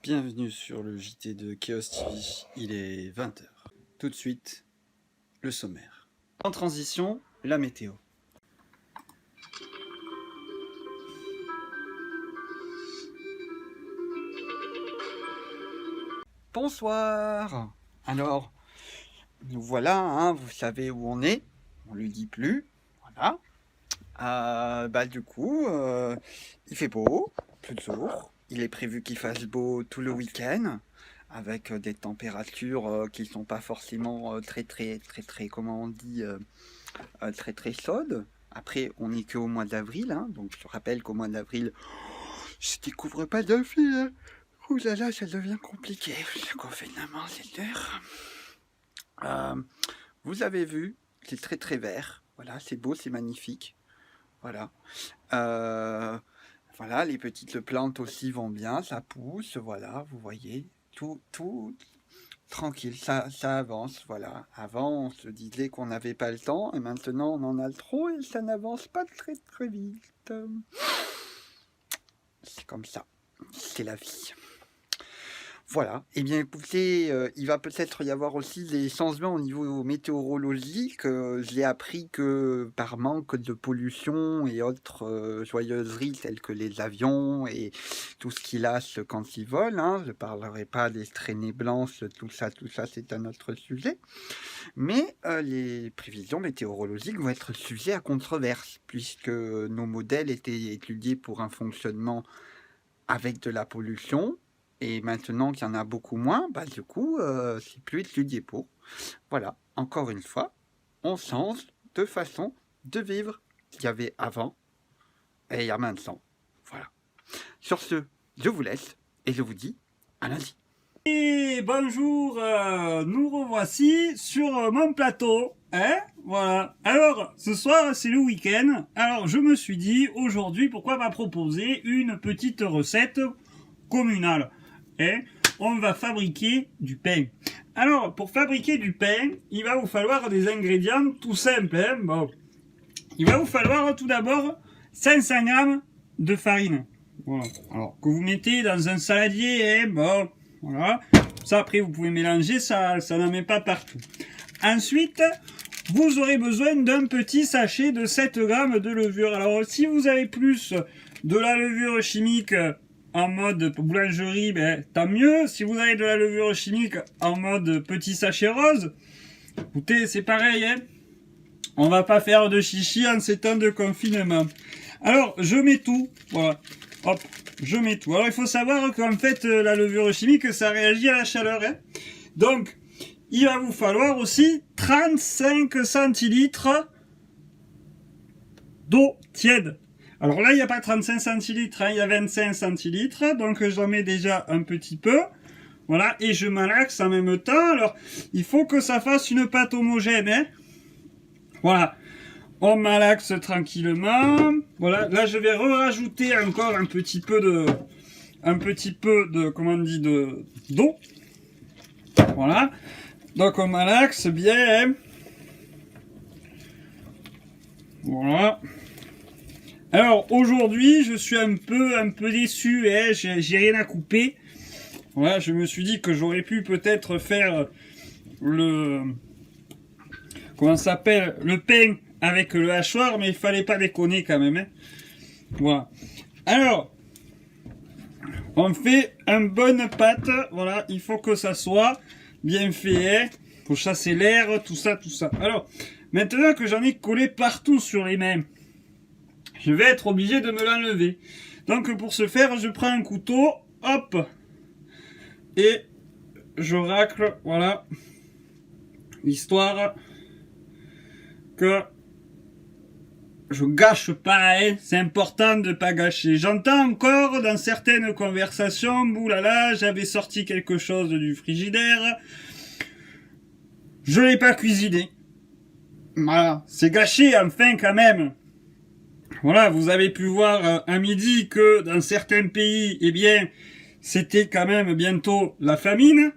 Bienvenue sur le JT de Chaos TV, il est 20 h. Tout de suite, le sommaire. En transition, la météo. Bonsoir. Alors, nous voilà, hein, vous savez où on est, on ne le dit plus, voilà. Du coup, il fait beau, toujours. Il est prévu qu'il fasse beau tout le week-end, avec des températures qui sont pas forcément très, comment on dit, très chaudes. Après, on n'est qu'au mois d'avril, hein, donc je rappelle qu'au mois d'avril, je découvre pas de fil. Hein. Ouh là là, ça devient compliqué. Le confinement, c'est dur. Vous avez vu, c'est très vert. Voilà, c'est beau, c'est magnifique. Voilà. Voilà, les petites plantes aussi vont bien, ça pousse, voilà, vous voyez, tout tranquille, ça avance, voilà. Avant, on se disait qu'on n'avait pas le temps, et maintenant, on en a trop, et ça n'avance pas très vite. C'est comme ça, c'est la vie. Voilà, et bien écoutez, il va peut-être y avoir aussi des changements au niveau météorologique. Je l'ai appris que par manque de pollution et autres joyeuseries telles que les avions et tout ce qui lâche quand ils volent, hein, je ne parlerai pas des traînées blanches, tout ça c'est un autre sujet. Mais les prévisions météorologiques vont être sujet à controverse, puisque nos modèles étaient étudiés pour un fonctionnement avec de la pollution. Et maintenant qu'il y en a beaucoup moins, du coup, c'est plus étudié pour. Voilà, encore une fois, on change de façon de vivre. Il y avait avant et il y a maintenant. Voilà. Sur ce, je vous laisse et je vous dis à lundi. Et bonjour, nous revoici sur mon plateau, hein, voilà. Alors, ce soir, c'est le week-end, alors je me suis dit, aujourd'hui, pourquoi pas proposer une petite recette communale, hein. On va fabriquer du pain. Alors, pour fabriquer du pain, il va vous falloir des ingrédients tout simples, hein. Bon, il va vous falloir tout d'abord 500 g de farine, voilà. Alors, que vous mettez dans un saladier, hein, bon... Voilà, ça après vous pouvez mélanger, ça n'en met pas partout. Ensuite, vous aurez besoin d'un petit sachet de 7 g de levure. Alors si vous avez plus de la levure chimique en mode boulangerie, tant mieux. Si vous avez de la levure chimique en mode petit sachet rose, écoutez, c'est pareil, hein. On va pas faire de chichi en ces temps de confinement. Alors, je mets tout, voilà, hop. Je mets tout. Alors il faut savoir qu'en fait la levure chimique ça réagit à la chaleur, hein. Donc il va vous falloir aussi 35 centilitres d'eau tiède. Alors là il n'y a pas 35 centilitres, hein, il y a 25 centilitres, donc j'en mets déjà un petit peu. Voilà, et je malaxe en même temps. Alors il faut que ça fasse une pâte homogène, hein. Voilà. On malaxe tranquillement. Voilà, là je vais rajouter encore un petit peu de comment on dit, d'eau. Voilà. Donc on malaxe bien. Voilà. Alors aujourd'hui, je suis un peu déçu, hein, j'ai rien à couper. Voilà, je me suis dit que j'aurais pu peut-être faire comment ça s'appelle, le pain avec le hachoir, mais il fallait pas déconner quand même, hein. Voilà. Alors, on fait une bonne pâte. Voilà, il faut que ça soit bien fait, hein. Faut chasser l'air, tout ça. Alors, maintenant que j'en ai collé partout sur les mains, je vais être obligé de me l'enlever. Donc pour ce faire, je prends un couteau, hop, et je racle, voilà, histoire que je gâche pas, hein. C'est important de pas gâcher. J'entends encore dans certaines conversations, boulala, j'avais sorti quelque chose du frigidaire, je l'ai pas cuisiné. Voilà, c'est gâché enfin quand même. Voilà, vous avez pu voir à midi que dans certains pays, eh bien, c'était quand même bientôt la famine.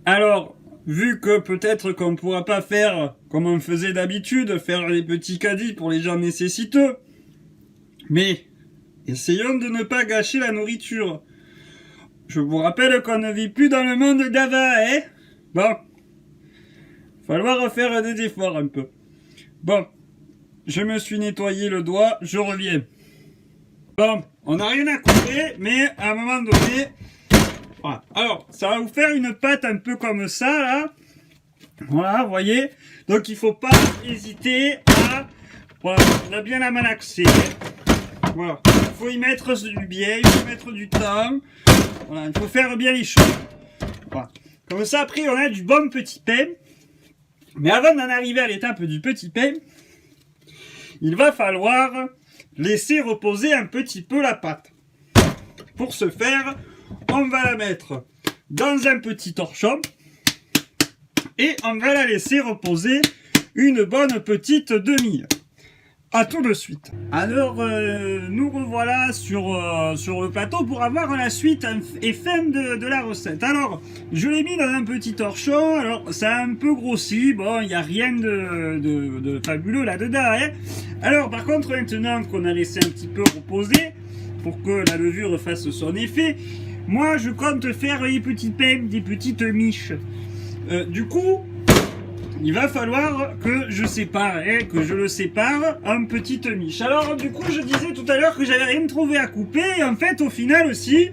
Alors, vu que peut-être qu'on ne pourra pas faire comme on faisait d'habitude, faire les petits caddies pour les gens nécessiteux, mais essayons de ne pas gâcher la nourriture. Je vous rappelle qu'on ne vit plus dans le monde d'avant, hein. Bon. Falloir faire des efforts un peu. Bon. Je me suis nettoyé le doigt, je reviens. Bon, on n'a rien à couper, mais à un moment donné... Voilà. Alors, ça va vous faire une pâte un peu comme ça, là. Voilà, vous voyez. Donc, il ne faut pas hésiter à... Voilà, on a bien la malaxer. Voilà. Il faut y mettre du bien, il faut mettre du temps. Voilà, il faut faire bien les choses. Voilà. Comme ça, après, on a du bon petit pain. Mais avant d'en arriver à l'étape du petit pain, il va falloir laisser reposer un petit peu la pâte. Pour ce faire, on va la mettre dans un petit torchon et on va la laisser reposer une bonne petite demi-heure. A tout de suite. Alors, nous revoilà sur le plateau pour avoir la suite et fin de la recette. Alors, je l'ai mis dans un petit torchon. Alors, ça a un peu grossi. Bon, il n'y a rien de fabuleux là-dedans. Hein. Alors, par contre, maintenant qu'on a laissé un petit peu reposer, pour que la levure fasse son effet, moi, je compte faire des petits pains, des petites miches. Du coup... il va falloir que je sépare, que je le sépare en petites miches. Alors du coup je disais tout à l'heure que j'avais rien trouvé à couper et en fait au final aussi,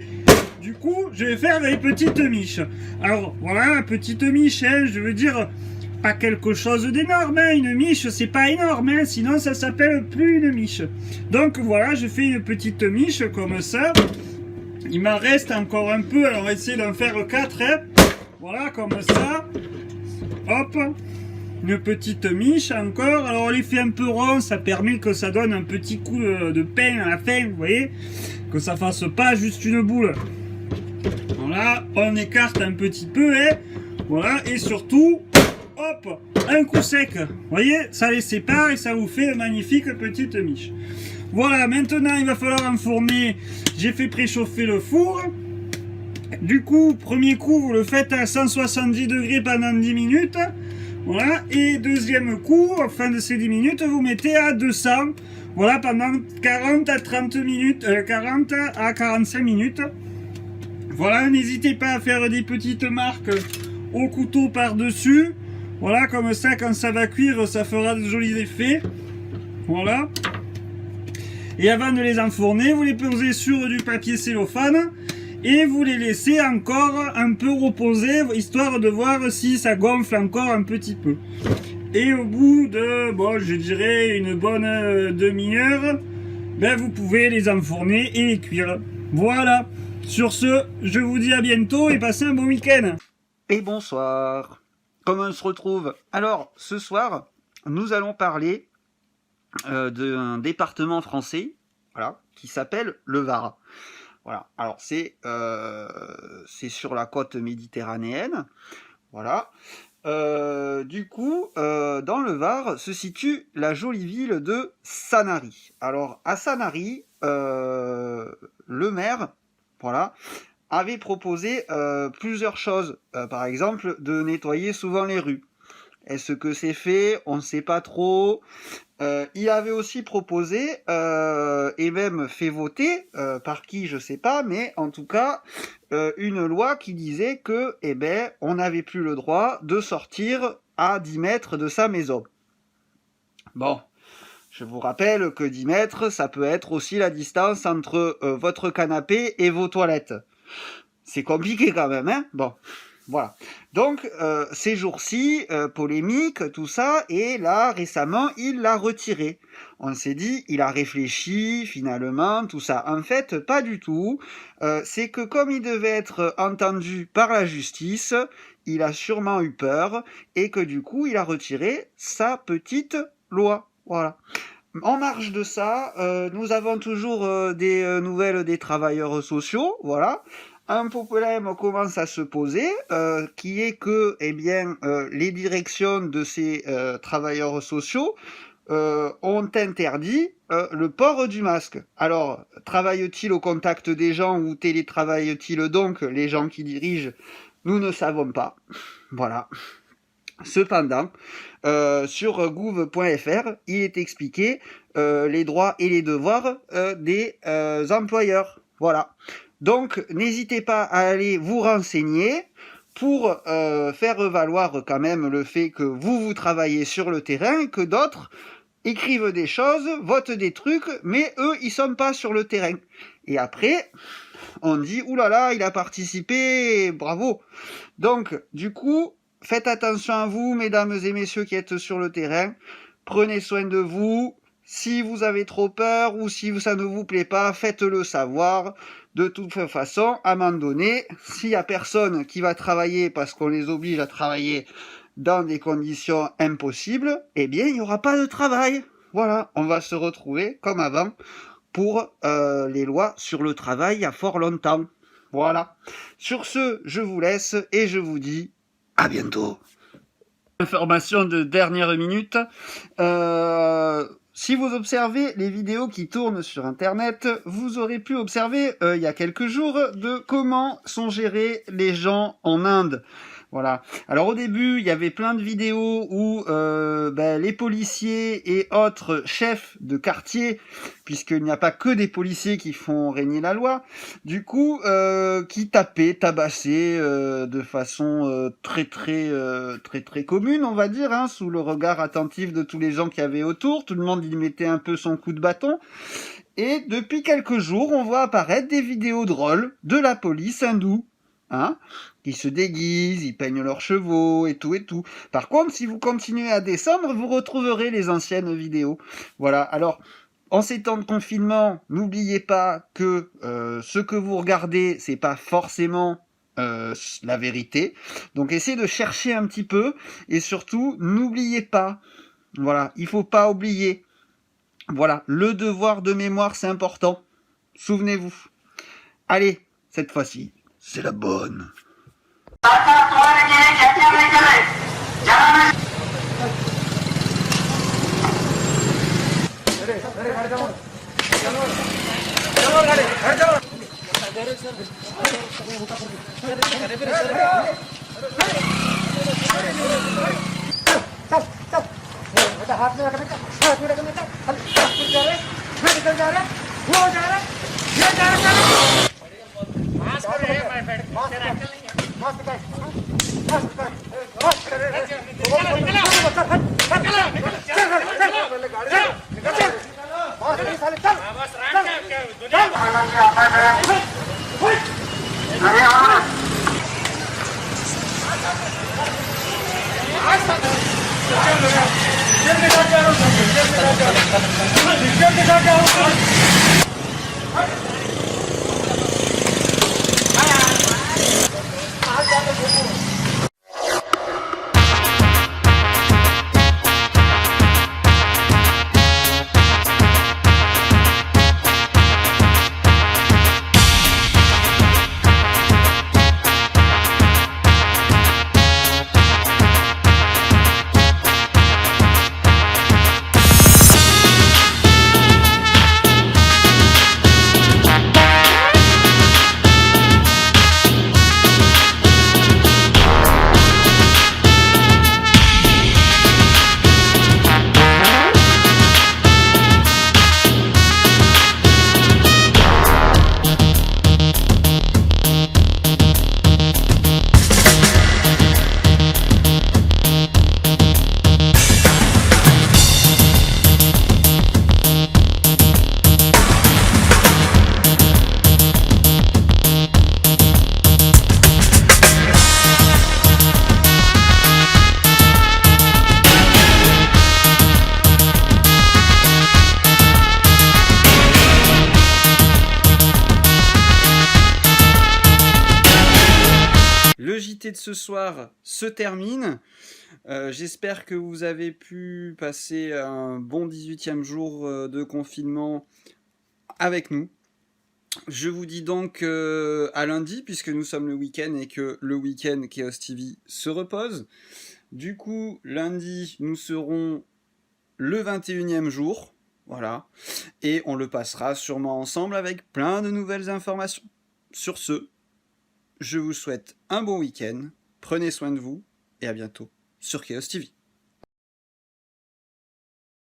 du coup je vais faire des petites miches. Alors voilà, petite miche, je veux dire pas quelque chose d'énorme, une miche c'est pas énorme, sinon ça s'appelle plus une miche. Donc voilà, je fais une petite miche comme ça. Il m'en reste encore un peu, alors on va essayer d'en faire 4, voilà comme ça. Hop, une petite miche encore. Alors on les fait un peu rond, ça permet que ça donne un petit coup de pain à la fin, vous voyez, que ça fasse pas juste une boule. Voilà, on écarte un petit peu, voilà, et surtout, hop, un coup sec. Vous voyez, ça les sépare et ça vous fait une magnifique petite miche. Voilà, maintenant il va falloir enfourner. J'ai fait préchauffer le four. Du coup, premier coup, vous le faites à 170 degrés pendant 10 minutes. Voilà. Et deuxième coup, à fin de ces 10 minutes, vous mettez à 200. Voilà, pendant 40 à 30 minutes, 40 à 45 minutes. Voilà, n'hésitez pas à faire des petites marques au couteau par-dessus. Voilà, comme ça, quand ça va cuire, ça fera de jolis effets. Voilà. Et avant de les enfourner, vous les posez sur du papier cellophane. Et vous les laissez encore un peu reposer, histoire de voir si ça gonfle encore un petit peu. Et au bout de, bon, je dirais une bonne demi-heure, ben vous pouvez les enfourner et les cuire. Voilà. Sur ce, je vous dis à bientôt et passez un bon week-end. Et bonsoir. Comment on se retrouve? Alors, ce soir, nous allons parler d'un département français, voilà, qui s'appelle le Var. Voilà, alors c'est sur la côte méditerranéenne, voilà. Du coup, dans le Var se situe la jolie ville de Sanary. Alors à Sanary, le maire, voilà, avait proposé plusieurs choses. Par exemple, de nettoyer souvent les rues. Est-ce que c'est fait? On ne sait pas trop. Il avait aussi proposé et même fait voter, par qui je sais pas, mais en tout cas une loi qui disait que on n'avait plus le droit de sortir à 10 mètres de sa maison. Bon, je vous rappelle que 10 mètres, ça peut être aussi la distance entre votre canapé et vos toilettes. C'est compliqué quand même, hein? Bon. Voilà. Donc, ces jours-ci, polémique, tout ça, et là, récemment, il l'a retiré. On s'est dit, il a réfléchi, finalement, tout ça. En fait, pas du tout. C'est que comme il devait être entendu par la justice, il a sûrement eu peur, et que du coup, il a retiré sa petite loi. Voilà. En marge de ça, nous avons toujours des nouvelles des travailleurs sociaux, voilà. Un problème commence à se poser, qui est que, les directions de ces travailleurs sociaux ont interdit le port du masque. Alors, travaille-t-il au contact des gens ou télétravaille-t-il donc les gens qui dirigent? Nous ne savons pas. Voilà. Cependant, sur gouv.fr, il est expliqué les droits et les devoirs des employeurs. Voilà. Donc, n'hésitez pas à aller vous renseigner pour faire valoir quand même le fait que vous travaillez sur le terrain et que d'autres écrivent des choses, votent des trucs, mais eux, ils sont pas sur le terrain. Et après, on dit, oulala, il a participé, bravo. Donc, du coup, faites attention à vous, mesdames et messieurs qui êtes sur le terrain. Prenez soin de vous. Si vous avez trop peur ou si ça ne vous plaît pas, faites-le savoir. De toute façon, à un moment donné, s'il y a personne qui va travailler parce qu'on les oblige à travailler dans des conditions impossibles, eh bien, il n'y aura pas de travail. Voilà, on va se retrouver comme avant pour les lois sur le travail il y a fort longtemps. Voilà. Sur ce, je vous laisse et je vous dis à bientôt. Information de dernière minute. Si vous observez les vidéos qui tournent sur Internet, vous aurez pu observer il y a quelques jours de comment sont gérés les gens en Inde. Voilà. Alors au début, il y avait plein de vidéos où les policiers et autres chefs de quartier, puisqu'il n'y a pas que des policiers qui font régner la loi, du coup, qui tapaient, tabassaient de façon très commune, on va dire, hein, sous le regard attentif de tous les gens qui avaient autour. Tout le monde y mettait un peu son coup de bâton. Et depuis quelques jours, on voit apparaître des vidéos drôles de la police hindoue. Hein, qui se déguisent, ils peignent leurs chevaux et tout et tout. Par contre, si vous continuez à descendre, vous retrouverez les anciennes vidéos. Voilà, alors, en ces temps de confinement, n'oubliez pas que ce que vous regardez, c'est pas forcément la vérité. Donc essayez de chercher un petit peu, et surtout, n'oubliez pas, voilà, il faut pas oublier. Voilà, le devoir de mémoire, c'est important. Souvenez-vous. Allez, cette fois-ci, c'est la bonne. Le JT de ce soir se termine. J'espère que vous avez pu passer un bon 18e jour de confinement avec nous. Je vous dis donc à lundi, puisque nous sommes le week-end et que le week-end Chaos TV se repose. Du coup, lundi, nous serons le 21e jour. Voilà. Et on le passera sûrement ensemble avec plein de nouvelles informations. Sur ce, je vous souhaite un bon week-end, prenez soin de vous et à bientôt sur Chaos TV.